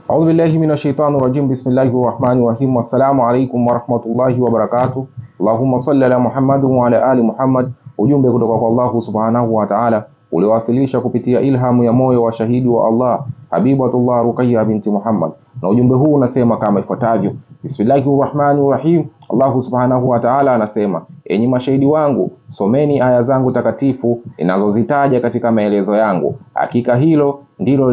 A'udhu billahi minash shaitani rajim. Bismillahir rahmanir rahim. Assalamu alaykum wa rahmatullahi wa barakatuh. Allahumma salli ala Muhammadin wa ala ali Muhammad. Ujumbe kutoka kwa Allah subhanahu wa ta'ala uliwasilisha kupitia ilhamu ya moyo wa shahidi wa Allah Habibatullah Ruqayya binti Muhammad, na ujumbe huu unasema kama ifuatavyo: Bismillahir rahmanir rahim. Allah subhanahu wa ta'ala anasema, enyi mashahidi wangu, someni aya zangu takatifu ninazozitaja katika maelezo yangu, hakika hilo ndilo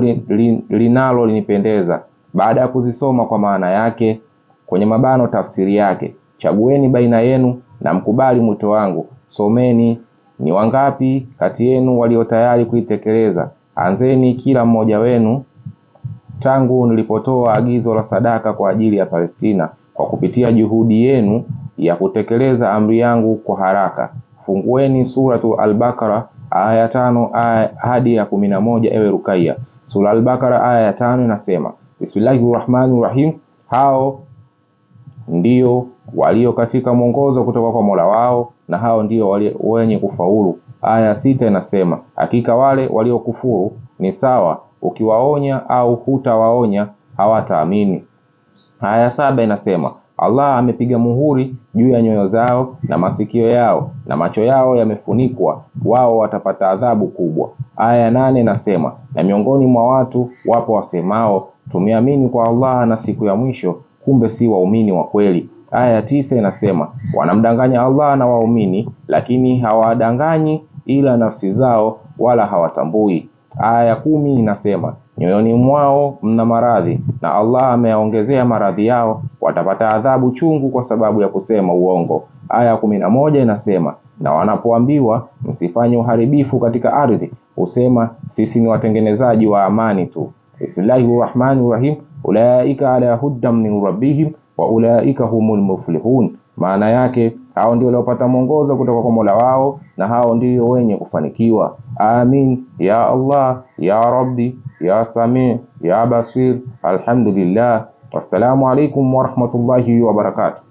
linalo linipendeza. Baada ya kuzisoma kwa maana yake kwenye mabano tafsiri yake, chagueni baina yenu na mkubali mwito wangu. Someni, ni wangapi kati yenu walio tayari kuitekeleza? Anzeni kila mmoja wenu tangu nilipotoa agizo la sadaka kwa ajili ya Palestina, kwa kupitia juhudi yenu ya kutekeleza amri yangu kwa haraka. Fungueni suratu Al-Baqara aya 5 hadi ya 11. Ewe Ruqayya, sura Al-Baqara aya ya 5 inasema, Bismillahir rahmanir rahim. Hao ndio walio katika mwongozo kutoka kwa Mola wao, na hao ndio wenye kufaulu. Aya 6 inasema, hakika wale waliokufuru ni sawa, ukiwaonya au hutawaonya hawataamini. Aya 7 inasema, Allah amepiga muhuri juu ya nyoyo zao na masikio yao na macho yao yamefunikwa, wao watapata adhabu kubwa. Aya 8 inasema, na miongoni mwa watu wapo wasemao tumeamini kwa Allah na siku ya mwisho, kumbe si waumini wa kweli. Aya 9 inasema, wanamdanganya Allah na waumini, lakini hawadanganyi ila nafsi zao, wala hawatambui. Aya 10 inasema, nyoyoni mwao mna maradhi na Allah ameyaongezea maradhi yao, watapata adhabu chungu kwa sababu ya kusema uongo. Aya 11 inasema, na wanapoambiwa msifanye uharibifu katika ardhi, husema sisi ni watengenezaji wa amani tu. Bismillahir rahmanir rahim. Ulaika ala huddam min rabbihim wa ulaika humul muflihun. Maana yake hao ndio waliopata mwongozo kutoka kwa Mola wao, na hao ndio wenye kufanikiwa. Amin ya Allah ya Rabbi ya Sami ya Basir. Alhamdulillah. Wassalamu alaikum wa rahmatullahi wa barakatuh.